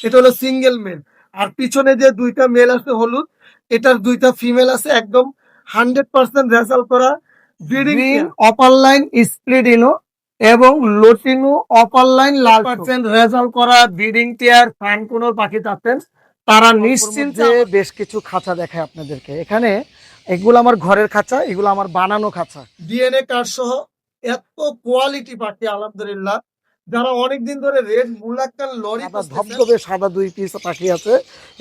এটা হলো single male. আর পিছনে যে দুইটা মেল আছে হলুদ, এটার দুইটা ফিমেল আছে, একদম 100% রেজাল্ট করা ব্রিডিং অপার লাইন স্প্লিডিনো এবং লোটিনো অপার লাইন লাল পার্সেন্ট রেজাল্ট করা ব্রিডিং পেয়ার ফ্যানকুনোর পাখি চাচ্ছেন তারা নিশ্চিন্তে। বেশ কিছু খাঁচা দেখায় আপনাদেরকে। এখানে এগুলো আমার ঘরের খাঁচা, এগুলো আমার বানানো খাঁচা, ডিএনএ কার্ড সহ এত কোয়ালিটি পাখি আলহামদুলিল্লাহ। যারা অনেকদিন ধরে রেড মুলাক্কান লরি ধবধবে সাদা দুই পিস পাখি আছে,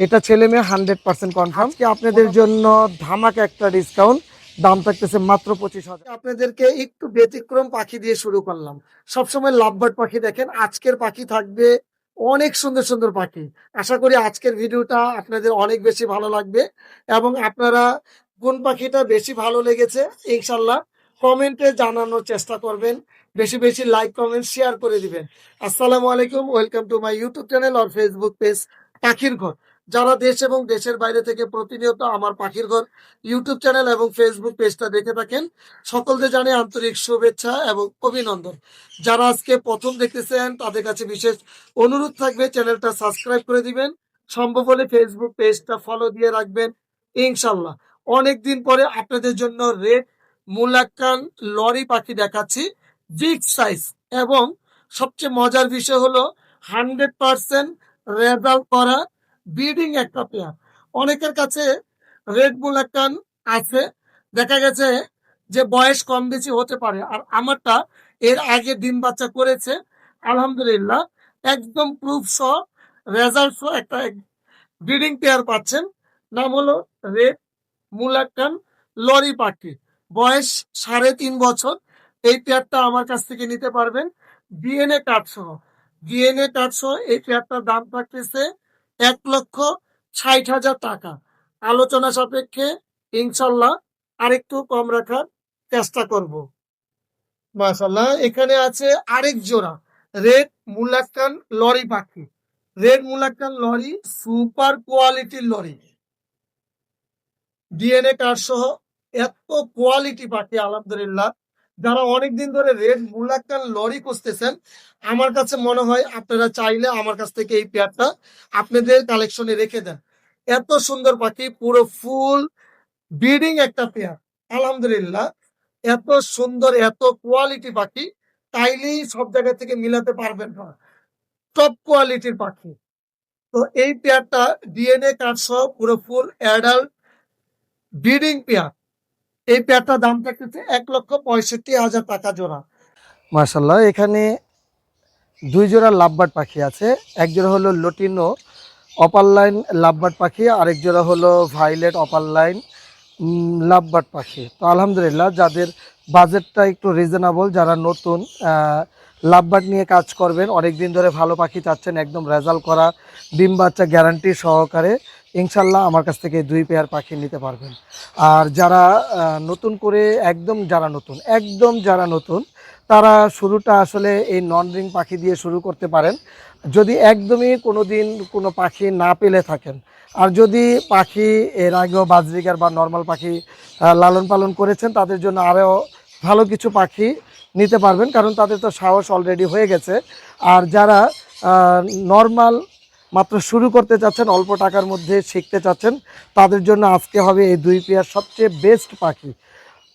এটা ছেলে মেয়ে 100% কনফার্ম। কি আপনাদের জন্য ধামাকা একটা ডিসকাউন্ট, দাম থাকতেছে মাত্র 25,000। আপনাদেরকে একটু ব্যতিক্রম পাখি দিয়ে শুরু করলাম। সবসময় লাভবার্ড পাখি দেখেন, আজকের পাখি থাকবে অনেক সুন্দর সুন্দর পাখি। আশা করি আজকের ভিডিওটা আপনাদের অনেক বেশি ভালো লাগবে এবং আপনারা কোন পাখিটা বেশি ভালো লেগেছে ইনশাল্লাহ কমেন্টে জানানোর চেষ্টা করবেন। বেশি বেশি লাইক কমেন্ট শেয়ার করে দিবেন। আসসালামু আলাইকুম, welcome to my YouTube channel আর ফেসবুক পেজ পাখির ঘর। যারা দেশ এবং দেশের বাইরে থেকে প্রতিনিয়ত আমার পাখির ঘর ইউটিউব চ্যানেল এবং ফেসবুক পেজটা দেখে থাকেন, সকলকে জানাই আন্তরিক শুভেচ্ছা এবং অভিনন্দন। যারা আজকে প্রথম দেখতেছেন তাদের কাছে বিশেষ অনুরোধ থাকবে চ্যানেলটা সাবস্ক্রাইব করে দিবেন, সম্ভব হলে ফেসবুক পেজটা ফলো দিয়ে রাখবেন ইনশাল্লাহ। অনেকদিন পরে আপনাদের জন্য রেড মুলাক্কান লরি পাখি দেখাচ্ছি, বিগ সাইজ এবং সবচেয়ে মজার বিষয় হলো 100% রেজাল্ট করা ব্রিডিং একটা পেয়ার। অনেকের কাছে রেড মুলাক্কান আছে, দেখা গেছে যে বয়স কম বেশি হতে পারে, আর আমারটা এর আগে ডিম বাচ্চা করেছে আলহামদুলিল্লাহ। একদম প্রুফ সহ রেজাল্ট সহ একটা ব্রিডিং পেয়ার পাচ্ছেন। নাম হলো রেড মুলাক্কান লরি পাখি, বয়স 3.5 বছর। এই পেয়ারটা আমার কাছ থেকে নিতে পারবেন ডিএনএ কার্ড সহ। ডিএনএ কার্ড সহ এই পেয়ারটার দাম থাকতেছে 1,60,000 টাকা। আলোচনা সাপেক্ষে ইনশাল্লাহ আরেকটু কম রাখার চেষ্টা করব। মাশাল্লাহ, এখানে আছে আরেক জোড়া রেড মুলাক্কান লরি পাখি। রেড মুলাক্কান লরি সুপার কোয়ালিটির লরি, ডিএনএ কার্ড সহ এত কোয়ালিটি পাখি আলহামদুলিল্লাহ। যারা অনেকদিন ধরে রেড মুলাক্কান লরি খুঁজতেছেন, আমার কাছে মনে হয় আপনারা চাইলে আমার কাছ থেকে এই পেয়ারটা আপনাদের কালেকশনে রেখে দেন। এত সুন্দর পাখি, পুরো ফুল ব্রিডিং একটা পেয়ার আলহামদুলিল্লাহ। এত সুন্দর এত কোয়ালিটি পাখি চাইলেই সব জায়গা থেকে মিলাতে পারবেন না, টপ কোয়ালিটির পাখি। তো এই পেয়ারটা ডিএনএ কার্ড সহ পুরো ফুল অ্যাডাল্ট ব্রিডিং পেয়ার। এই পেয়ারটার দাম থাকতেছে 1,65,000 টাকা জোড়া। মাশাল্লাহ, এখানে দুই জোড়া লাভবার্ড পাখি আছে। এক জোড়া হলো লোটিনো অপার লাইন লাভবার্ড পাখি, আরেক জোড়া হলো ভাইলেট অপার লাইন লাভবার্ড পাখি। তো আলহামদুলিল্লাহ, যাদের বাজেটটা একটু রিজনেবল, যারা নতুন লাভবার্ড নিয়ে কাজ করবেন, অনেক দিন ধরে ভালো পাখি চাচ্ছেন, একদম রেজাল্ট করা ডিম বাচ্চা গ্যারান্টি সহকারে, ইনশাল্লাহ আমার কাছ থেকে দুই পেয়ার পাখি নিতে পারবেন। আর যারা নতুন করে যারা নতুন তারা শুরুটা আসলে এই নন রিং পাখি দিয়ে শুরু করতে পারেন, যদি একদমই কোনোদিন কোনো পাখি না পেলে থাকেন। আর যদি পাখি এর আগেও বাজরিগার বা নর্মাল পাখি লালন পালন করেছেন, তাদের জন্য আরও ভালো কিছু পাখি নিতে পারবেন, কারণ তাদের তো সাহস অলরেডি হয়ে গেছে। আর যারা নর্মাল মাত্র শুরু করতে চাচ্ছেন, অল্প টাকার মধ্যে শিখতে চাচ্ছেন, তাদের জন্য আজকে হবে এই দুই পেয়ার সবচেয়ে বেস্ট পাখি।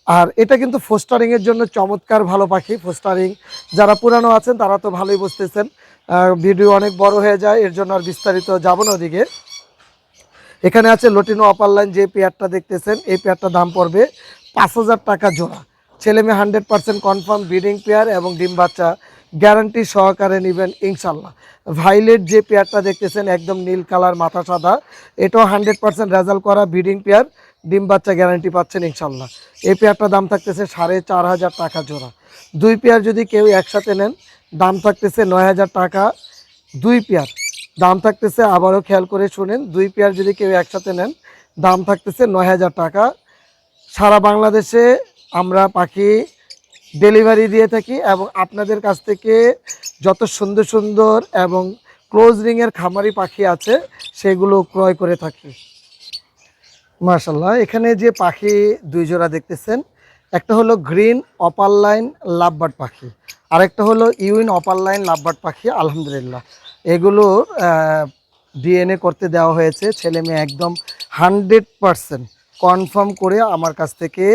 আর এটা কিন্তু ফোস্টারিংয়ের জন্য চমৎকার ভালো পাখি। ফোস্টারিং যারা পুরানো আছেন তারা তো ভালোই বুঝতেছেন, ভিডিও অনেক বড় হয়ে যায়, এর জন্য আর বিস্তারিত যাব না ওদিকে। এখানে আছে লোটিনো অপার লাইন যে পেয়ারটা দেখতেছেন, এই পেয়ারটার দাম পড়বে 5,000 টাকা জোড়া। ছেলে মেয়ে 100% কনফার্ম ব্রিডিং পেয়ার এবং ডিম বাচ্চা গ্যারান্টি সহকারে নেবেন ইনশাল্লাহ। ভাইলেট যে পেয়ারটা দেখতেছেন একদম নীল কালার মাথা সাদা, এটাও 100% রেজাল্ট করা ব্রিডিং পেয়ার, ডিম বাচ্চা গ্যারান্টি পাচ্ছেন ইনশাল্লাহ। এই পেয়ারটার দাম থাকতেছে 4,500 টাকা জোড়া। দুই পেয়ার যদি কেউ একসাথে নেন দাম থাকতেছে 9,000 টাকা। দুই পেয়ার দাম থাকতেছে, আবারও খেয়াল করে শুনেন, দুই পেয়ার যদি কেউ একসাথে নেন দাম থাকতেছে 9,000 টাকা। সারা বাংলাদেশে আমরা পাখি ডেলিভারি দিয়ে থাকি এবং আপনাদের কাছ থেকে যত সুন্দর সুন্দর এবং ক্লোজ রিংয়ের খামারি পাখি আছে সেগুলো ক্রয় করে থাকি। মাশাল্লাহ, এখানে যে পাখি দুই জোড়া দেখতেছেন, একটা হলো গ্রিন অপার লাইন লাভবার্ড পাখি, আরেকটা হলো ইউইন অপার লাইন লাভবার্ড পাখি। আলহামদুলিল্লাহ, এগুলোর ডিএনএ করতে দেওয়া হয়েছে। ছেলে মেয়ে একদম 100% কনফার্ম করে আমার কাছ থেকে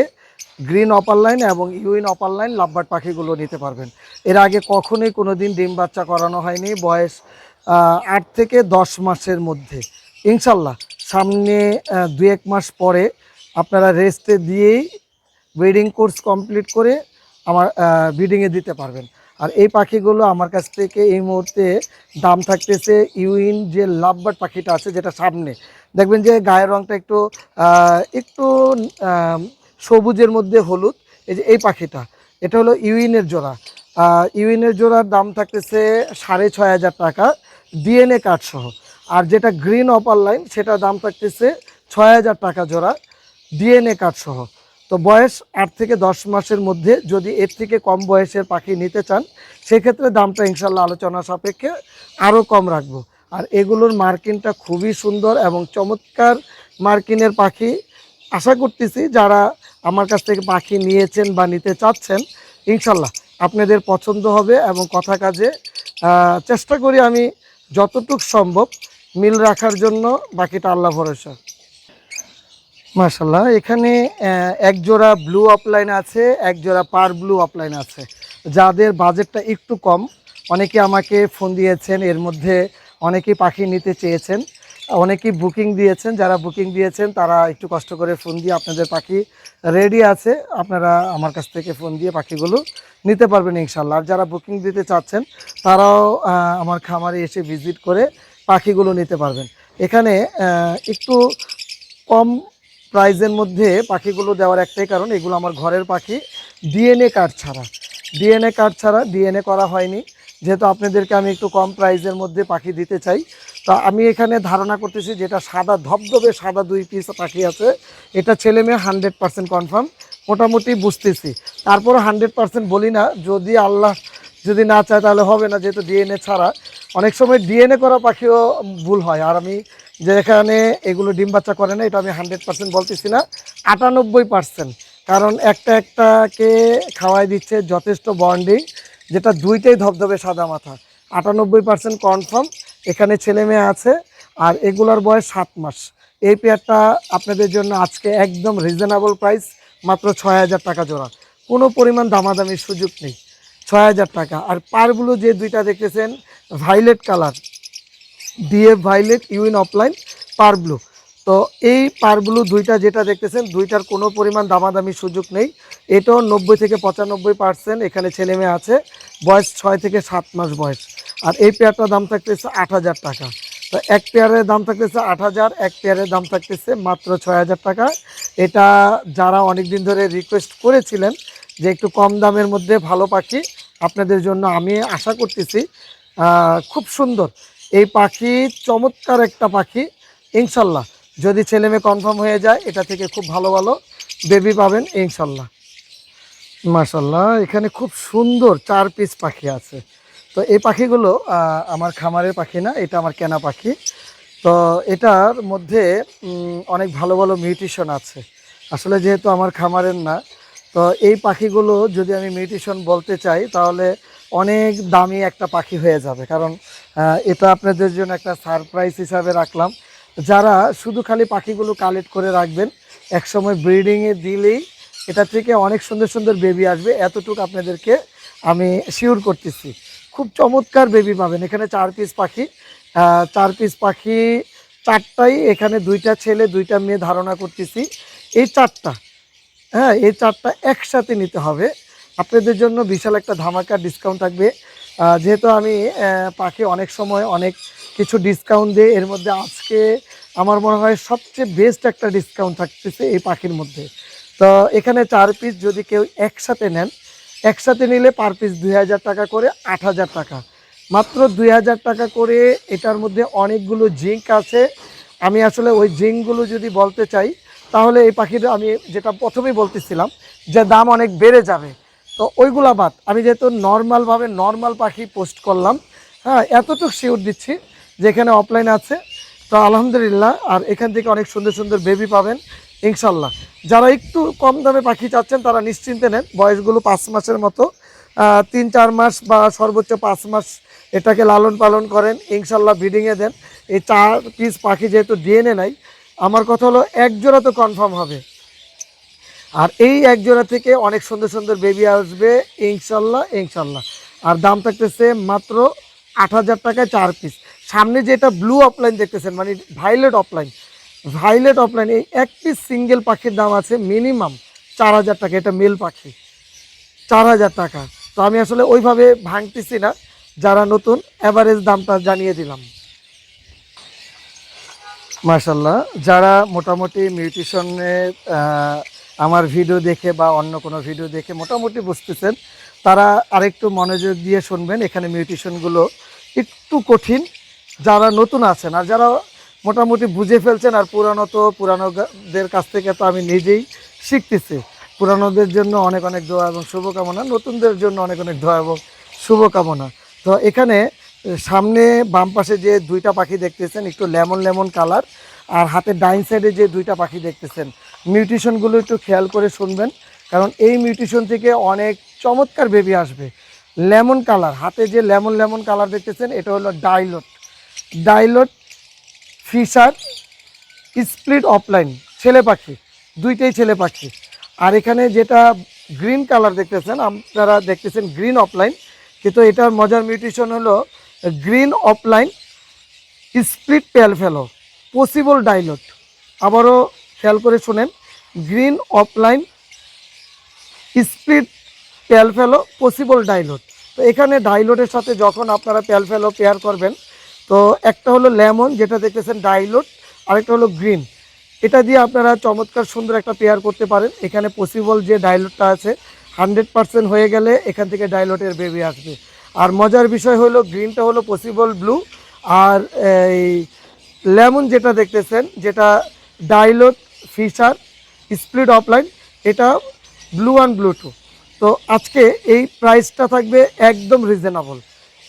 গ্রিন অপার লাইন এবং ইউইন অপার লাইন লাভবার্ড পাখিগুলো নিতে পারবেন। এর আগে কখনোই কোনো দিন ডিম বাচ্চা করানো হয়নি। বয়স 8 থেকে 10 মাসের মধ্যে ইনশাল্লাহ। সামনে 2-1 মাস পরে আপনারা রেস্টে দিয়েই ব্রিডিং কোর্স কমপ্লিট করে আমার ব্রিডিংয়ে দিতে পারবেন। আর এই পাখিগুলো আমার কাছ থেকে এই মুহূর্তে দাম থাকতেছে, ইউইন যে লাভবার্ড পাখিটা আছে যেটা সামনে দেখবেন যে গায়ের রঙটা একটু একটু সবুজের মধ্যে হলুদ, এই যে এই পাখিটা, এটা হলো ইউইনের জোড়া। ইউইনের জোড়ার দাম থাকতেছে 6,500 টাকা ডিএনএ কার্ড সহ। আর যেটা গ্রিন অপার লাইন সেটার দাম থাকতেছে 6,000 টাকা জোড়া ডিএনএ কার্ড সহ। তো বয়স 8 থেকে 10 মাসের মধ্যে, যদি এর থেকে কম বয়সের পাখি নিতে চান সেক্ষেত্রে দামটা ইনশাল্লাহ আলোচনা সাপেক্ষে আরও কম রাখবো। আর এগুলোর মার্কিনটা খুবই সুন্দর এবং চমৎকার মার্কিনের পাখি। আশা করতেছি যারা আমার কাছ থেকে পাখি নিয়েছেন বা নিতে চাচ্ছেন ইনশাল্লাহ আপনাদের পছন্দ হবে এবং কথা কাজে চেষ্টা করি আমি যতটুক সম্ভব মিল রাখার জন্য, বাকিটা আল্লাহ ভরসা। মাশাল্লাহ, এখানে এক জোড়া ব্লু অফলাইন আছে, এক জোড়া পার ব্লু অফলাইন আছে। যাদের বাজেটটা একটু কম, অনেকে আমাকে ফোন দিয়েছেন, এর মধ্যে অনেকেই পাখি নিতে চেয়েছেন, অনেকেই বুকিং দিয়েছেন। যারা বুকিং দিয়েছেন তারা একটু কষ্ট করে ফোন দিয়ে আপনাদের পাখি রেডি আছে, আপনারা আমার কাছ থেকে ফোন দিয়ে পাখিগুলো নিতে পারবেন ইনশাল্লাহ। আর যারা বুকিং দিতে চাচ্ছেন তারাও আমার খামারে এসে ভিজিট করে পাখিগুলো নিতে পারবেন। এখানে একটু কম প্রাইজের মধ্যে পাখিগুলো দেওয়ার একটাই কারণ, এগুলো আমার ঘরের পাখি, ডিএনএ কার্ড ছাড়া ডিএনএ করা হয়নি। যেহেতু আপনাদেরকে আমি একটু কম প্রাইজের মধ্যে পাখি দিতে চাই, তা আমি এখানে ধারণা করতেছি যেটা সাদা ধবধবে সাদা 2 পিস পাখি আছে, এটা ছেলে মেয়ে 100% কনফার্ম মোটামুটি বুঝতেছি। তারপরও 100% বলি না, যদি আল্লাহ যদি না চায় তাহলে হবে না, যেহেতু ডিএনএ ছাড়া অনেক সময় ডিএনএ করা পাখিও ভুল হয়। আর আমি যেখানে এগুলো ডিম বাচ্চা করে না, এটা আমি 100% বলতেছি না, 98%। কারণ একটাকে খাওয়াই দিচ্ছে যথেষ্ট বন্ডিং, যেটা দুইটাই ধবধবে সাদা মাথা, 98% কনফার্ম এখানে ছেলে মেয়ে আছে। আর এগুলোর বয়স 7 মাস। এই পেয়ারটা আপনাদের জন্য আজকে একদম রিজনেবল প্রাইস, মাত্র 6,000 টাকা জোড়া, কোনো পরিমাণ দামাদামির সুযোগ নেই, 6,000 টাকা। আর পারগুলো যে দুইটা দেখতেছেন ভাইলেট কালার, ডিএফ ভাইলেট ইউইন অফলাইন পার ব্লু, তো এই পার ব্লু দুইটা যেটা দেখতেছেন দুইটার কোনো পরিমাণ দামাদামির সুযোগ নেই। এটাও 90 থেকে 95% এখানে ছেলে মেয়ে আছে, বয়স 6 থেকে 7 মাস বয়স। আর এই পেয়ারটার দাম থাকতেছে 8,000 টাকা। তো এক পেয়ারের দাম থাকতেছে 8,000, এক পেয়ারের দাম থাকতেছে মাত্র 6,000 টাকা। এটা যারা অনেক দিন ধরে রিকোয়েস্ট করেছিলেন যে একটু কম দামের মধ্যে ভালো পাখি, আপনাদের জন্য আমি আশা করতেছি। খুব সুন্দর এই পাখি, চমৎকার একটা পাখি ইনশাল্লাহ। যদি ছেলে মেয়ে কনফার্ম হয়ে যায় এটা থেকে খুব ভালো ভালো বেবি পাবেন ইনশাল্লাহ। মাশাল্লাহ, এখানে খুব সুন্দর 4 পিস পাখি আছে। তো এই পাখিগুলো আমার খামারের পাখি না, এটা আমার কেনা পাখি। তো এটার মধ্যে অনেক ভালো ভালো মিউটেশন আছে। আসলে যেহেতু আমার খামারের না, তো এই পাখিগুলো যদি আমি মিউটেশন বলতে চাই তাহলে অনেক দামি একটা পাখি হয়ে যাবে। কারণ এটা আপনাদের জন্য একটা সারপ্রাইজ হিসাবে রাখলাম। যারা শুধু খালি পাখিগুলো কালেক্ট করে রাখবেন, একসময় ব্রিডিংয়ে দিলেই এটা থেকে অনেক সুন্দর সুন্দর বেবি আসবে, এতটুকু আপনাদেরকে আমি শিওর করতেছি। খুব চমৎকার বেবি পাবেন এখানে। 4 পিস পাখি, 4 পিস পাখি, 4টাই এখানে 2টা ছেলে 2টা মেয়ে ধারণা করতেছি। এই 4টা, হ্যাঁ এই 4টা একসাথে নিতে হবে। আপনাদের জন্য বিশাল একটা ধামাকা ডিসকাউন্ট থাকবে। যেহেতু আমি পাখি অনেক সময় অনেক কিছু ডিসকাউন্ট দিই, এর মধ্যে আজকে আমার মনে হয় সবচেয়ে বেস্ট একটা ডিসকাউন্ট থাকতেছে এই পাখির মধ্যে। তো এখানে 4 পিস যদি কেউ একসাথে নেন, একসাথে নিলে পার পিস 2,000 টাকা করে, 8,000 টাকা, মাত্র 2,000 টাকা করে। এটার মধ্যে অনেকগুলো জিঙ্ক আছে। আমি আসলে ওই জিঙ্কগুলো যদি বলতে চাই তাহলে এই পাখির আমি যেটা প্রথমেই বলতেছিলাম যে দাম অনেক বেড়ে যাবে। তো ওইগুলা বাদ, আমি যেহেতু নর্মালভাবে নর্মাল পাখি পোস্ট করলাম, হ্যাঁ এতটুকু শিওর দিচ্ছি যে এখানে অফলাইন আছে। তো আলহামদুলিল্লাহ, আর এখান থেকে অনেক সুন্দর সুন্দর বেবি পাবেন ইনশাল্লাহ। যারা একটু কম দামে পাখি চাচ্ছেন তারা নিশ্চিন্তে নেন। বয়সগুলো 5 মাসের মতো, 3-4 মাস বা সর্বোচ্চ 5 মাস এটাকে লালন পালন করেন, ইনশাল্লাহ ব্রিডিংয়ে দেন। এই 4 পিস পাখি যেহেতু ডিএনএ নাই, আমার কথা হলো এক জোড়া তো কনফার্ম হবে। আর এই এক জোড়া থেকে অনেক সুন্দর সুন্দর বেবি আসবে ইনশাল্লাহ ইনশাল্লাহ। আর দাম থাকতেছে মাত্র 8,000 টাকায় 4 পিস। সামনে যেটা ব্লু অফলাইন দেখতেছেন, মানে ভাইলেট অফলাইন, ভাইলেট অফলাইন, এই এক পিস সিঙ্গেল পাখির দাম আছে মিনিমাম 4,000 টাকা। এটা মেল পাখি, 4,000 টাকা। তো আমি আসলে ওইভাবে ভাঙতেছি না, যারা নতুন অ্যাভারেজ দামটা জানিয়ে দিলাম। মাশাল্লাহ, যারা মোটামুটি মিউটিশনের আমার ভিডিও দেখে বা অন্য কোনো ভিডিও দেখে মোটামুটি বুঝতেছেন, তারা আরেকটু মনোযোগ দিয়ে শুনবেন। এখানে মিউটিশনগুলো একটু কঠিন, যারা নতুন আছেন। আর যারা মোটামুটি বুঝে ফেলছেন, আর পুরানো তো পুরানোদের কাছ থেকে তো আমি নিজেই শিখতেছি। পুরানোদের জন্য অনেক অনেক দোয়া এবং শুভকামনা, নতুনদের জন্য অনেক অনেক দোয়া এবং শুভকামনা। তো এখানে সামনে বাম পাশে যে 2টা পাখি দেখতেছেন একটু লেমন লেমন কালার, আর হাতের ডাইন সাইডে যে 2টা পাখি দেখতেছেন, মিউটেশনগুলো একটু খেয়াল করে শুনবেন, কারণ এই মিউটেশন থেকে অনেক চমৎকার বেবি আসবে। লেমন কালার, হাতে যে লেমন লেমন কালার দেখতেছেন, এটা হলো ডাইলট, ডাইলট ফিশার স্প্লিট অফলাইন, ছেলে পাখি, 2টাই ছেলে পাখি। আর এখানে যেটা গ্রিন কালার দেখতেছেন, আপনারা দেখতেছেন গ্রিন অফলাইন, কিন্তু এটার মজার মিউটেশন হলো গ্রিন অফলাইন স্প্লিট পেল ফেলো পসিবল ডাইলট। আবারও খেয়াল করে শোনেন, গ্রিন অফলাইন স্প্লিট পেল ফেলো পসিবল ডাইলট। তো এখানে ডাইলটের সাথে যখন আপনারা পেল ফেলো পেয়ার করবেন, তো একটা হলো লেমন যেটা দেখতেছেন ডাইলট, আরেকটা হলো গ্রিন, এটা দিয়ে আপনারা চমৎকার সুন্দর একটা পেয়ার করতে পারেন। এখানে পসিবল যে ডাইলটটা আছে 100% হয়ে গেলে এখান থেকে ডাইলটের বেবি আসবে। আর মজার বিষয় হলো গ্রিনটা হলো পসিবল ব্লু, আর এই লেমন যেটা দেখতেছেন, যেটা ডাইলট ফিশার স্প্লিট অফলাইন, এটা ব্লু 1 ব্লু 2। তো আজকে এই প্রাইসটা থাকবে একদম রিজনেবল।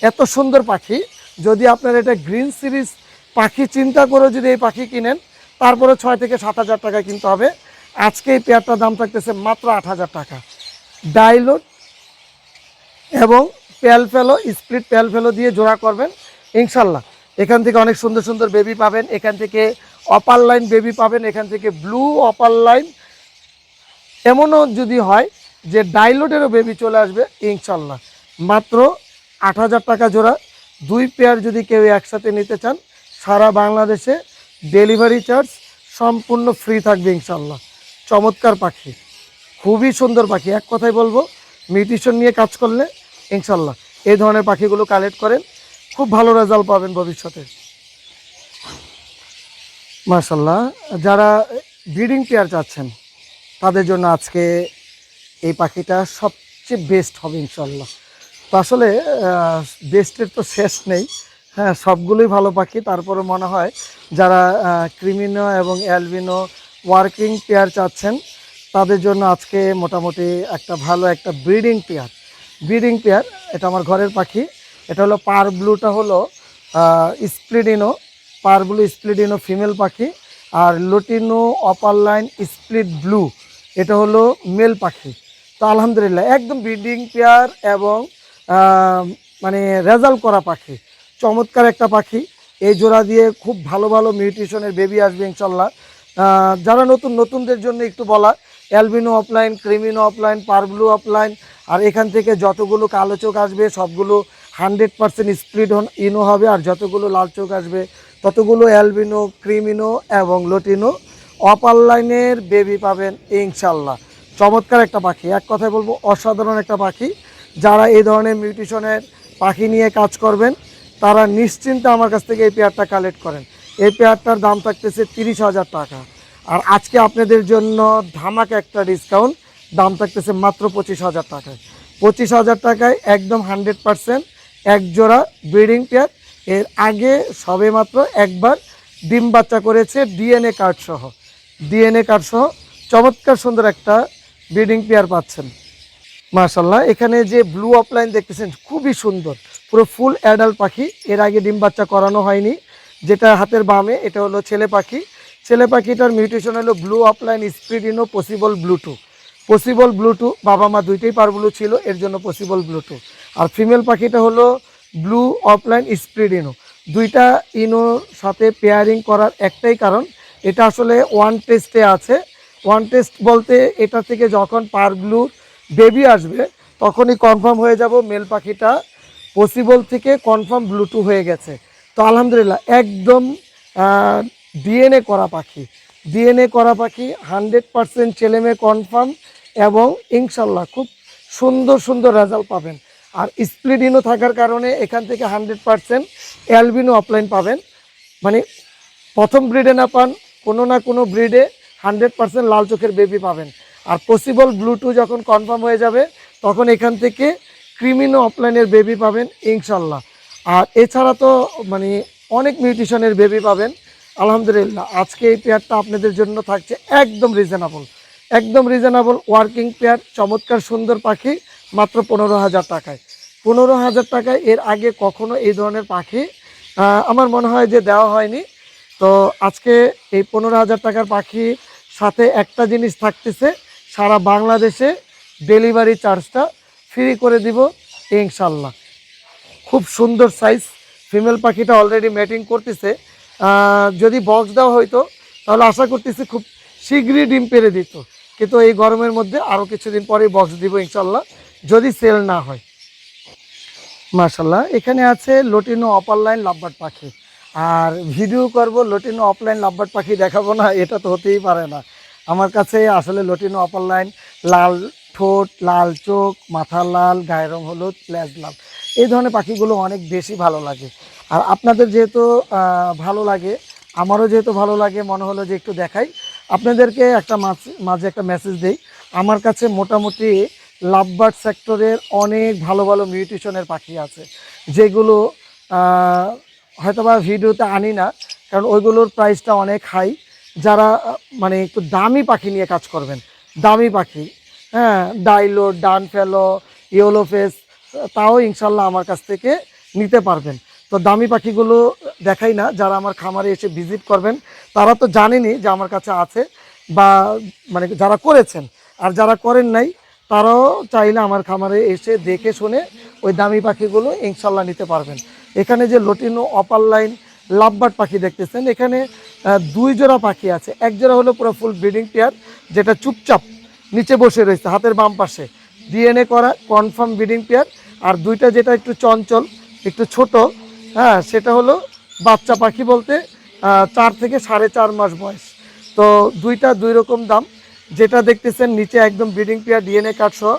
এত সুন্দর পাখি, যদি আপনারা এটা গ্রিন সিরিজ পাখি চিন্তা করে যদি এই পাখি কিনেন, তারপরে 6 থেকে 7,000 টাকা কিনতে হবে। আজকে এই পেয়ারটার দাম থাকতেছে মাত্র 8,000 টাকা। ডাইলট এবং পেল ফেলো স্প্লিট পেল ফেলো দিয়ে জোড়া করবেন ইনশাল্লাহ। এখান থেকে অনেক সুন্দর সুন্দর বেবি পাবেন, এখান থেকে অপার লাইন বেবি পাবেন, এখান থেকে ব্লু অপার লাইন, এমনও যদি হয় যে ডাইলটেরও বেবি চলে আসবে ইনশাল্লাহ। মাত্র 8,000 টাকা জোড়া। 2 পেয়ার যদি কেউ একসাথে নিতে চান, সারা বাংলাদেশে ডেলিভারি চার্জ সম্পূর্ণ ফ্রি থাকবে ইনশাল্লাহ। চমৎকার পাখি, খুবই সুন্দর পাখি। এক কথাই বলবো, মিউটেশন নিয়ে কাজ করলে ইনশাল্লাহ এই ধরনের পাখিগুলো কালেক্ট করেন, খুব ভালো রেজাল্ট পাবেন ভবিষ্যতে। মাশাল্লাহ, যারা ব্রিডিং পেয়ার চাচ্ছেন তাদের জন্য আজকে এই পাখিটা সবচেয়ে বেস্ট হবে ইনশাল্লাহ। তো আসলে বেস্টের তো শেষ নেই, হ্যাঁ সবগুলোই ভালো পাখি। তারপরে মনে হয় যারা ক্রিমিনো এবং অ্যালবিনো ওয়ার্কিং পেয়ার চাচ্ছেন, তাদের জন্য আজকে মোটামুটি একটা ভালো একটা ব্রিডিং পেয়ার। ব্রিডিং পেয়ার, এটা আমার ঘরের পাখি। এটা হলো পার ব্লুটা হলো স্প্লিডিনো, পার ব্লু স্প্লিডিনো ফিমেল পাখি। আর lutino upper line split blue, এটা হলো মেল পাখি। তো আলহামদুলিল্লাহ একদম ব্রিডিং পেয়ার এবং মানে রেজাল্ট করা পাখি, চমৎকার একটা পাখি। এই জোড়া দিয়ে খুব ভালো ভালো মিউটেশনের বেবি আসবে ইনশাল্লাহ। যারা নতুনদের জন্য একটু বলা, albino opaline, cremino opaline, parblue opaline, আর এখান থেকে যতগুলো কালো চোখ আসবে সবগুলো 100% স্প্লিট ইনো হবে, আর যতগুলো লাল চোখ আসবে ততগুলো অ্যালবিনো, ক্রিমিনো এবং লটিনো অপার লাইনের বেবি পাবেন ইনশাল্লাহ। চমৎকার একটা পাখি, এক কথায় বলবো অসাধারণ একটা পাখি। যারা এই ধরনের মিউটেশনের পাখি নিয়ে কাজ করবেন, তারা নিশ্চিন্তে আমার কাছ থেকে এই পেয়ারটা কালেক্ট করেন। এই পেয়ারটার দাম থাকতেছে 30,000 টাকা। আর আজকে আপনাদের জন্য ধামাকা একটা ডিসকাউন্ট, দাম থাকতেছে মাত্র 25,000 টাকায়। 25,000 টাকায় একদম 100% এক জোড়া ব্রিডিং পেয়ার। এর আগে সবে মাত্র একবার ডিম বাচ্চা করেছে ডিএনএ কার্ড সহ, ডিএনএ কার্ড সহ চমৎকার সুন্দর একটা ব্রিডিং পেয়ার পাচ্ছেন মাশাল্লাহ। এখানে যে ব্লু অফলাইন দেখতেছেন খুবই সুন্দর, পুরো ফুল অ্যাডাল্ট পাখি, এর আগে ডিম বাচ্চা করানো হয়নি। যেটা হাতের বামে, এটা হলো ছেলে পাখি। ছেলে পাখিটার মিউটেশন হলো blue opaline split ino possible blue 2, possible blue 2, বাবা মা দুইটাই পার ব্লু ছিল, এর জন্য পসিবল ব্লু 2। আর ফিমেল পাখিটা হলো ব্লু অফলাইন স্প্লিট ইনো। দুইটা ইনোর সাথে পেয়ারিং করার একটাই কারণ, এটা আসলে ওয়ান টেস্টে আছে। ওয়ান টেস্ট বলতে এটা থেকে যখন পার ব্লু বেবি আসবে তখনই কনফার্ম হয়ে যাব মেল পাখিটা পসিবল থেকে কনফার্ম ব্লুটু হয়ে গেছে। তো আলহামদুলিল্লাহ একদম ডিএনএ করা পাখি, ডিএনএ করা পাখি 100% ছেলেমেয়ে কনফার্ম, এবং ইনশাল্লাহ খুব সুন্দর সুন্দর রেজাল্ট পাবেন। আর স্প্লিডিনো থাকার কারণে এখান থেকে 100% অ্যালবিনো অফলাইন পাবেন। মানে প্রথম ব্রিডে না পান, কোনো না কোনো ব্রিডে 100% লাল চোখের বেবি পাবেন। আর পসিবল ব্লুটু যখন কনফার্ম হয়ে যাবে তখন এখান থেকে ক্রিমিনো অফলাইনের বেবি পাবেন ইনশাল্লাহ। আর এছাড়া তো মানে অনেক মিউটিশনের বেবি পাবেন আলহামদুলিল্লাহ। আজকে এই পেয়ারটা আপনাদের জন্য থাকছে একদম রিজনেবল, একদম রিজনেবল ওয়ার্কিং পেয়ার, চমৎকার সুন্দর পাখি, মাত্র 15,000 টাকায়। 15,000 টাকায় এর আগে কখনো এই ধরনের পাখি আমার মনে হয় যে দেওয়া হয়নি। তো আজকে এই 15,000 টাকার পাখির সাথে একটা জিনিস থাকতেছে, সারা বাংলাদেশে ডেলিভারি চার্জটা ফ্রি করে দিব ইনশাল্লাহ। খুব সুন্দর সাইজ, ফিমেল পাখিটা অলরেডি ম্যাটিং করতেছে। যদি বক্স দেওয়া হইতো তাহলে আশা করতেছি খুব শীঘ্রই ডিম পেড়ে দিত, কিন্তু এই গরমের মধ্যে আরও কিছুদিন পরেই বক্স দিব ইনশাল্লাহ, যদি সেল না হয়। মাশাল্লাহ এখানে আছে লটিনো অপার লাইন লাভবার্ড পাখি। আর ভিডিও করব লটিনো অফলাইন লাভবার্ড পাখি দেখাবো না, এটা তো হতেই পারে না। আমার কাছে আসলে লটিনো অপার লাইন, লাল ঠোঁট, লাল চোখ, মাথা লাল, গায়ের রং হলুদ, লেজ লাল, এই ধরনের পাখিগুলো অনেক বেশি ভালো লাগে। আর আপনাদের যেহেতু ভালো লাগে, আমারও যেহেতু ভালো লাগে, মনে হলো যে একটু দেখাই আপনাদেরকে। একটা মাঝে একটা মেসেজ দেই, আমার কাছে মোটামুটি লাভবার্ড সেক্টরের অনেক ভালো ভালো মিউটেশনের পাখি আছে, যেগুলো হয়তোবা ভিডিওতে আনি না, কারণ ওইগুলোর প্রাইসটা অনেক হাই। যারা মানে একটু দামি পাখি নিয়ে কাজ করবেন, দামি পাখি, হ্যাঁ, ডাইলো, ডান ফেলো, ইয়েলো ফেস, তাও ইনশাল্লাহ আমার কাছ থেকে নিতে পারবেন। তো দামি পাখিগুলো দেখাই না, যারা আমার খামারে এসে ভিজিট করবেন তারা তো জানেনই যে আমার কাছে আছে, বা মানে যারা করেছেন। আর যারা করেন নাই তারাও চাইলে আমার খামারে এসে দেখে শুনে ওই দামি পাখিগুলো ইনশাল্লাহ নিতে পারবেন। এখানে যে লটিনো অপার লাইন লাভবার্ড পাখি দেখতেছেন, এখানে 2 জোড়া পাখি আছে। এক জোড়া হলো পুরো ফুল ব্রিডিং পেয়ার, যেটা চুপচাপ নিচে বসে রয়েছে হাতের বাম পাশে, ডিএনএ করা কনফার্ম ব্রিডিং পেয়ার। আর দুইটা যেটা একটু চঞ্চল, একটু ছোট, হ্যাঁ, সেটা হলো বাচ্চা পাখি, বলতে 4 থেকে 4.5 মাস বয়স। তো দুইটা দুই রকম দাম। যেটা দেখতেছেন নিচে একদম ব্রিডিং পেয়ার ডিএনএ কার্ড সহ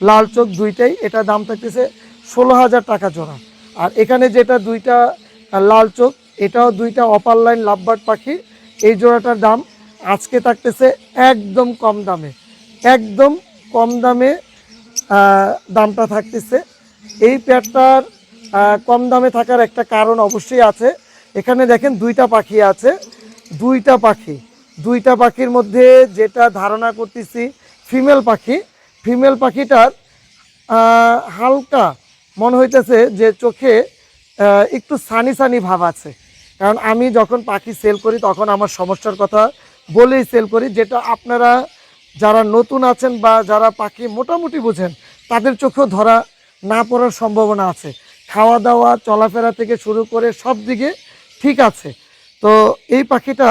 লাল চোখ দুইটাই, এটা দাম থাকতেছে 16,000 টাকা জোড়া। আর এখানে যেটা দুইটা লাল চোখ, এটাও দুইটা অপার লাইন লাভবার্ড পাখি, এই জোড়াটার দাম আজকে থাকতেছে একদম কম দামে, একদম কম দামে দামটা থাকতেছে। এই পেয়ারটার কম দামে থাকার একটা কারণ অবশ্যই আছে। এখানে দেখেন দুইটা পাখি আছে, দুইটা পাখির মধ্যে যেটা ধারণা করতেছি ফিমেল পাখি, ফিমেল পাখিটার হালকা মনে হইতেছে যে চোখে একটু সানি সানি ভাব আছে। কারণ আমি যখন পাখি সেল করি তখন আমার সমস্যার কথা বলেই সেল করি, যেটা আপনারা যারা নতুন আছেন বা যারা পাখি মোটামুটি বুঝেন তাদের চোখেও ধরা না পড়ার সম্ভাবনা আছে। খাওয়া দাওয়া চলাফেরা থেকে শুরু করে সব দিকে ঠিক আছে। তো এই পাখিটা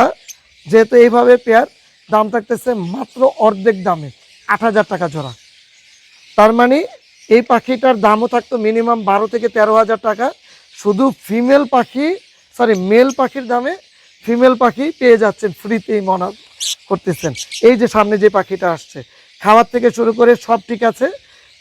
যেহেতু এইভাবে পেয়ার, দাম থাকতেছে মাত্র অর্ধেক দামে, 8,000 টাকা জোড়া। তার মানে এই পাখিটার দামও থাকতো মিনিমাম 12 থেকে 13,000 টাকা। শুধু ফিমেল পাখি, সরি মেল পাখির দামে ফিমেল পাখি পেয়ে যাচ্ছেন ফ্রিতেই মনে করতেছেন। এই যে সামনে যে পাখিটা আসছে, খাওয়ার থেকে শুরু করে সব ঠিক আছে,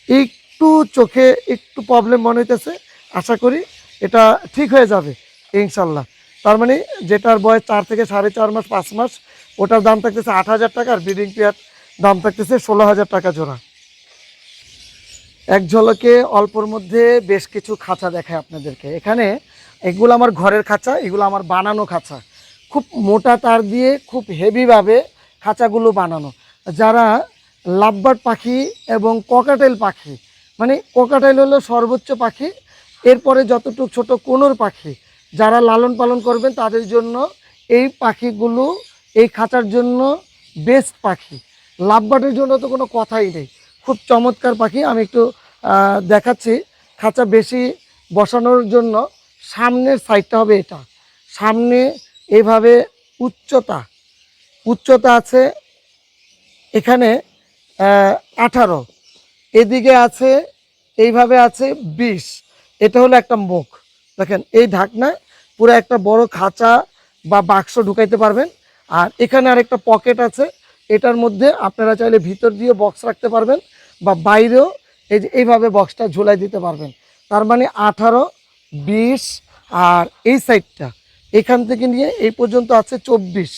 একটু চোখে একটু প্রবলেম মনে হইতেছে, আশা করি এটা ঠিক হয়ে যাবে ইনশাল্লাহ। তার মানে যেটার বয়স 4 থেকে 4.5 মাস 5 মাস, ওটার দাম থাকতেছে 8,000 টাকা, আর ব্রিডিং পেয়ার দাম থাকতেছে 16,000 টাকা জোড়া। এক ঝলকে অল্পর মধ্যে বেশ কিছু খাঁচা দেখায় আপনাদেরকে। এখানে এগুলো আমার ঘরের খাঁচা, এগুলো আমার বানানো খাঁচা, খুব মোটা তার দিয়ে খুব হেভিভাবে খাঁচাগুলো বানানো। যারা লাভবার্ড পাখি এবং ককাটেল পাখি, মানে ককাটেল হলো সর্বোচ্চ পাখি, এরপরে যতটুকু ছোট কোনোর পাখি যারা লালন পালন করবেন তাদের জন্য এই পাখিগুলো, এই খাঁচার জন্য বেস্ট পাখি। লাভবার্ডের জন্য তো কোনো কথাই নেই, খুব চমৎকার পাখি। আমি একটু দেখাচ্ছি, খাঁচা বেশি বসানোর জন্য সামনের সাইডটা হবে এটা। সামনে এইভাবে উচ্চতা উচ্চতা আছে এখানে 18, এদিকে আছে এইভাবে আছে 20। এটা হলো একটা মুখ। দেখেন এই ঢাকনায় পুরো একটা বড় খাঁচা বা বাক্স ঢুকাইতে পারবেন। আর এখানে আরেকটা পকেট আছে, এটার মধ্যে আপনারা চাইলে ভিতর দিয়ে বক্স রাখতে পারবেন বা বাইরেও এই যে এইভাবে বক্সটা ঝুলাই দিতে পারবেন। তার মানে 18, 20 আর এই সাইডটা এখান থেকে নিয়ে এই পর্যন্ত আছে 24।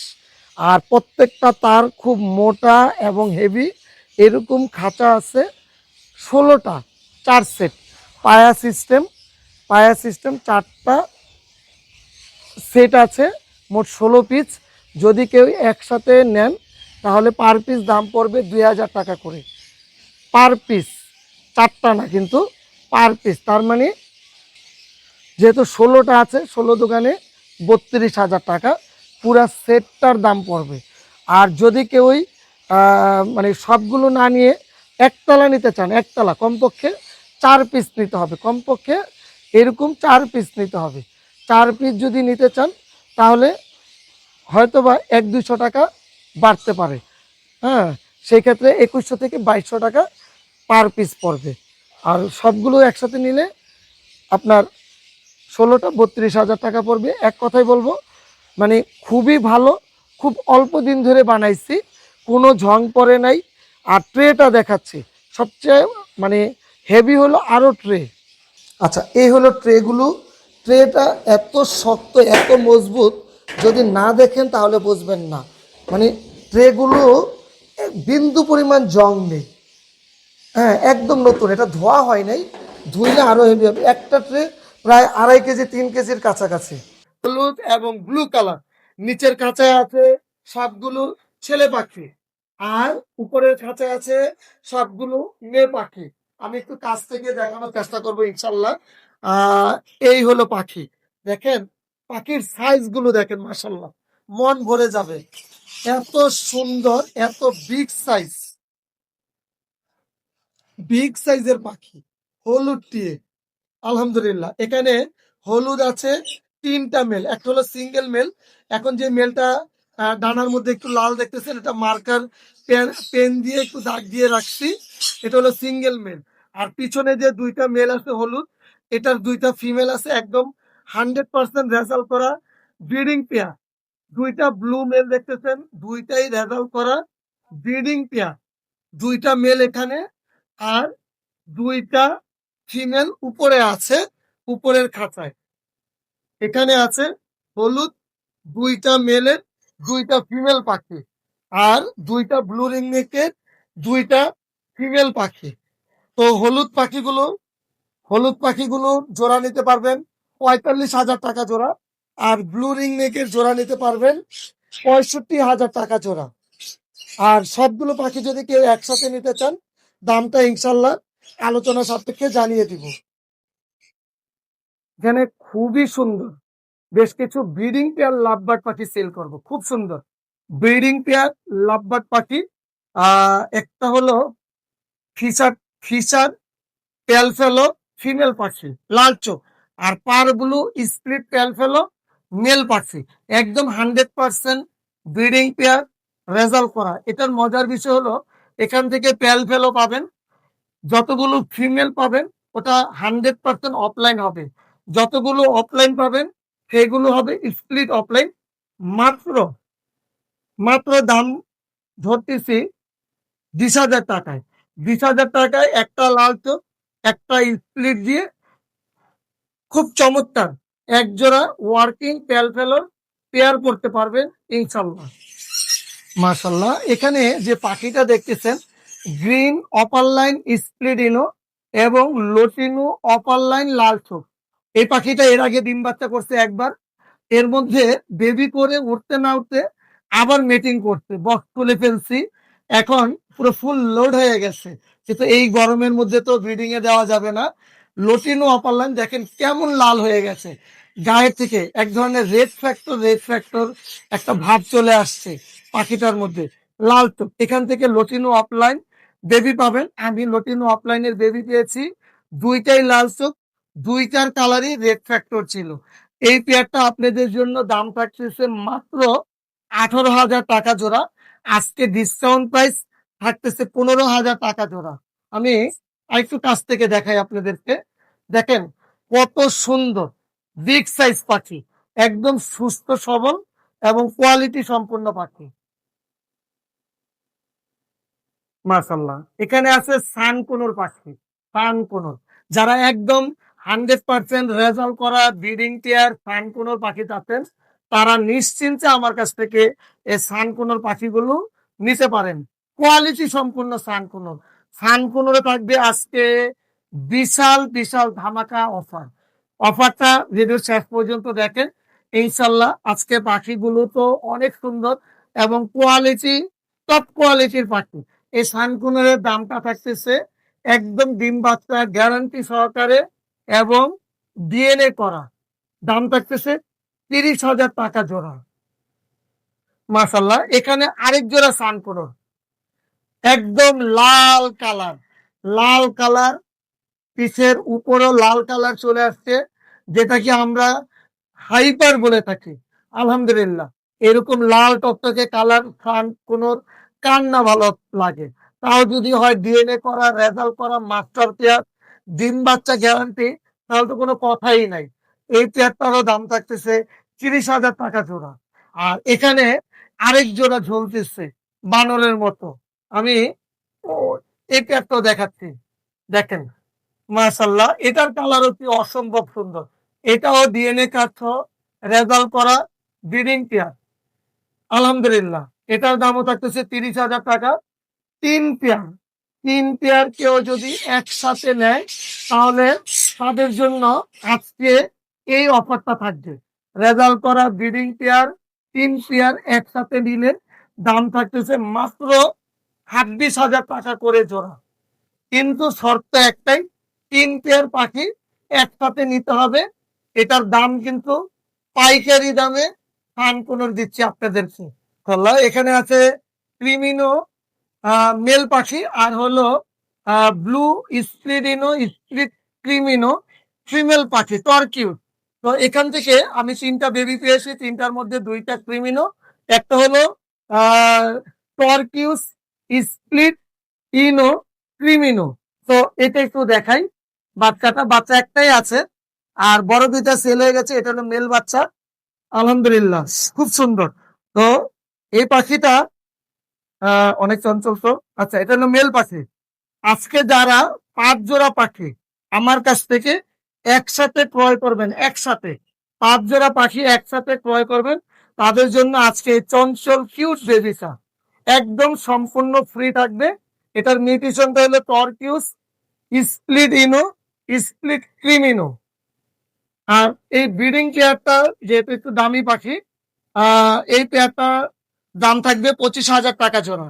আর প্রত্যেকটা তার খুব মোটা এবং হেভি। এরকম খাঁচা আছে 16টা, 4 সেট পায়া সিস্টেম 4টা সেট আছে, মোট 16 পিস। যদি কেউ একসাথে নেন তাহলে পার পিস দাম পড়বে 2000 টাকা করে। পার পিস, 4টা না কিন্তু, পার পিস। তার মানে যেহেতু 16টা আছে, 16 দোকানে 32,000 টাকা পুরা সেটটার দাম পড়বে। আর যদি কেউই মানে সবগুলো না নিয়ে একতলা নিতে চান, একতলা কমপক্ষে 4 পিস নিতে হবে, কমপক্ষে এরকম 4 পিস নিতে হবে। 4 পিস যদি নিতে চান তাহলে হয়তো বা 1-200 টাকা বাড়তে পারে। হ্যাঁ, সেই ক্ষেত্রে 2100 থেকে 2200 টাকা পার পিস পড়বে। আর সবগুলো একসাথে নিলে আপনার 16টা 32,000 টাকা পড়বে। এক কথাই বলবো মানে খুবই ভালো, খুব অল্প দিন ধরে বানাইছি, কোনো ঝং পড়ে নাই। আর ট্রেটা দেখাচ্ছি, সবচেয়ে মানে হেভি হলো আরও ট্রে। আচ্ছা, এই হলো ট্রেগুলো। ট্রেটা এত শক্ত, এত মজবুত, যদি না দেখেন তাহলে বুঝবেন না। মানে ট্রেগুলো বিন্দু পরিমাণ জং নেই। হ্যাঁ, একদম নতুন, এটা ধোয়া হয় নাই। ধুইলে আরো হেভি হবে। একটা ট্রে প্রায় 2.5 কেজি 3 কেজির কাছাকাছি। হলুদ এবং ব্লু কালার, নিচের খাঁচায় আছে সবগুলো ছেলে পাখি, আর উপরের খাঁচায় আছে সবগুলো মেয়ে পাখি। আমি একটু কাছ থেকে দেখানোর চেষ্টা করবো ইনশাল্লাহ। আহ এই হলো পাখি, দেখেন পাখির সাইজ গুলো দেখেন, মাশাল্লাহ মন ভরে যাবে। এত সুন্দর, এত বিগ সাইজের পাখি, হলুদ টিয়ে। আলহামদুলিল্লাহ, এখানে হলুদ আছে 3টা মেল, একটা হলো সিঙ্গেল মেল। এখন যে মেলটা ডানার মধ্যে একটু লাল দেখতেছেন, এটা মার্কার পেন দিয়ে একটু দাগ দিয়ে রাখছি, এটা হলো সিঙ্গেল মেল। আর পিছনে যে 2টা মেল আছে হলুদ, এটার 2টা ফিমেল আছে, একদম 100% রেজাল্ট করা ব্রিডিং পেয়ার। 2টা ব্লু মেল দেখতেছেন, 2টাই রেজাল্ট করা ব্রিডিং পেয়ার। 2টা মেল এখানে, আর 2টা ফিমেল উপরে আছে, উপরের খাঁচায়। এখানে আছে হলুদ 2টা মেলের 2টা ফিমেল পাখি, আর 2টা ব্লু রিংনেকের 2টা ফিমেল পাখি। তো হলুদ পাখিগুলো জোড়া নিতে পারবেন 45,000 টাকা জোড়া, আর ব্লু রিংনেকের জোড়া নিতে পারবেন 65,000 টাকা জোড়া। আর সবগুলো পাখি যদি কেউ একসাথে নিতে চান, দামটা ইনশাল্লাহ আলোচনা সাপেক্ষে জানিয়ে দিব। এখানে খুবই সুন্দর বেশ কিছু ব্রিডিং পেয়ার লাভবার্ড পাখি সেল করব, খুব সুন্দর ব্রিডিং পেয়ার লাভবার্ড পাখি। একটা হলো ফিশার ফিশার পেল ফেলো ফিমেল পাখি, লাল চোখ। আর পার ব্লু স্প্লিট পেল ফেলো মেল পাখি, একদম 100% ব্রিডিং পেয়ার রেজাল্ট করা। এটার মজার বিষয় হলো এখান থেকে পেল ফেলো পাবেন, যতগুলো ফিমেল পাবেন ওটা 100% অফলাইন হবে, যতগুলো অফলাইন পাবেন সেগুলো হবে স্প্লিট অফলাইন। মাত্র মাত্র দাম ধরতেছি 20,000 টাকায়। 20,000 টাকায় একটা লাল চোখ, একটা স্প্লিট দিয়ে খুব চমৎকার এক জোড়া ওয়ার্কিং পেল ফেলোর পেয়ার করতে পারবেন ইনশাল্লাহ। মাশাল্লাহ, এখানে যে পাখিটা দেখতেছেন গ্রিন অপারলাইন স্প্লিডিনো এবং লোটিনো অপারলাইন লাল চোখ, এই পাখিটা এর আগে ডিম বাচ্চা করছে একবার, এর মধ্যে বেবি করে উঠতে না উঠতে আবার মেটিং করতে বক্স তুলে ফেলছি, এখন পুরো ফুল লোড হয়ে গেছে। কিন্তু এই গরমের মধ্যে তো ব্রিডিং এ দেওয়া যাবে না। লোটিনো অপারলাইন দেখেন কেমন লাল হয়ে গেছে, গায়ের থেকে এক ধরনের রেড ফ্যাক্টর একটা ভাব চলে আসছে পাখিটার মধ্যে। লাল চোখ, এখান থেকে লোটিনো অফলাইন বেবি পাবেন। আমি লোটিনো অফলাইনের বেবি পেয়েছি, 2টাই লাল চোখ, দুইটার কালারই রেড ফ্যাক্টর ছিল। এই পেয়ারটা আপনাদের জন্য দাম থাকতেছে মাত্র 18,000 টাকা জোড়া। আজকে ডিসকাউন্ট প্রাইস থাকতেছে 15,000 টাকা জোড়া। আমি আরেকটু কাছ থেকে দেখাই আপনাদেরকে। দেখেন কত সুন্দর বিগ সাইজ পাখি, একদম সুস্থ সবল এবং কোয়ালিটি সম্পূর্ণ পাখি। মাশাল্লাহ, এখানে আছে সানকুনুর পাখি। সানকুনুর যারা একদম 100% রেজাল্ট করা ব্রিডিং টিয়ার সানকুনুর পাখি চাচ্ছেন, তারা নিশ্চিন্তে আমার কাছ থেকে এই সানকুনুর পাখিগুলো নিতে পারেন। কোয়ালিটি সম্পূর্ণ সানকুনুর। সানকুনুরে থাকবে আজকে বিশাল বিশাল ধামাকা অফার। অফারটা ভিডিও শেষ পর্যন্ত দেখেন। ইনশাল্লাহ আজকে পাখিগুলো তো অনেক সুন্দর এবং কোয়ালিটি টপ কোয়ালিটির পাখি। এই সানকুনের দামটা থাকতেছে একদম ডিম বাচ্চা গ্যারান্টি সহকারে এবং ডিএনএ করা, দাম থাকতেছে 30,000 টাকা জোড়া। মাশাল্লাহ, এখানে আরেক জোড়া সানকুনোর একদম লাল কালার, লাল কালার, পিছের উপরও লাল কালার চলে আসছে, যেটাকে আমরা হাইপার বলে থাকি। আলহামদুলিল্লাহ, এরকম লাল টকটকে কালার কোনোর কার না ভালো লাগে। তাও যদি হয় ডিএনএ করা, রেজাল্ট করা, মাস্টার পেয়ার, ডিম বাচ্চা গ্যারান্টি, তাহলে তো কোনো কথাই নাই। এই পেয়ারটারও দাম থাকতেছে 30,000 টাকা জোড়া। আর এখানে আরেক জোড়া ঝুলতেছে বানরের মতো। আমি এই পেয়ারটাও দেখাচ্ছি, দেখেন। মাশাল্লাহ, এটার কালার হচ্ছে অসম্ভব সুন্দর। এটাও ডিএনএ কার্ড রেজাল্ট করা ব্রিডিং পেয়ার। আলহামদুলিল্লাহ, এটার দামও থাকতেছে 30,000 টাকা। 3 পেয়ার, 3 পেয়ার কেউ যদি একসাথে নেয় তাহলে তাদের জন্য আজকে এই অফারটা থাকবে। রেজাল্ট করা ব্রিডিং পেয়ার 3 পেয়ার একসাথে নিলে দাম থাকতেছে মাত্র 26,000 টাকা করে জোড়া। কিন্তু শর্ত একটাই, 3 পেয়ার পাখি একসাথে নিতে হবে। এটার দাম কিন্তু পাইকারি দামে সানকুনোর দিচ্ছি আপনাদেরকে। এখানে আছে ক্রিমিনো মেল পাখি, আর হলো ব্লু স্প্লিডিনো স্প্লিট ক্রিমিনো ফিমেল পাখি টর্কিউ। তো এখান থেকে আমি 3টা বেবি পেয়েছি, 3টার মধ্যে 2টা ক্রিমিনো, একটা হলো টর্কিউস স্প্লিট ইনো ক্রিমিনো। তো এটা একটু দেখাই। বাচ্চা একটাই আছে, আর বড় 2টা সেল হয়ে গেছে। এটা হলো মেল বাচ্চা। আলহামদুলিল্লাহ, খুব সুন্দর। তো এই পাখিটা অনেক চঞ্চল। তো আচ্ছা, এটা হলো মেল পাখি। আজকে যারা 5 জোড়া পাখি আমার কাছ থেকে একসাথে ক্রয় করবেন, একসাথে 5 জোড়া পাখি একসাথে ক্রয় করবেন, তাদের জন্য আজকে চঞ্চল কিউট বেবিটা একদম সম্পূর্ণ ফ্রি থাকবে। এটার মিউটেশনটা হলো টর্কিউস স্প্লিট ইনো স্প্লিট ক্রিমিনো। আর এই ব্রিডিং পেয়ারটা যেহেতু একটু দামি পাখি, এই পেয়ারটা দাম থাকবে 25,000 টাকা জোড়া।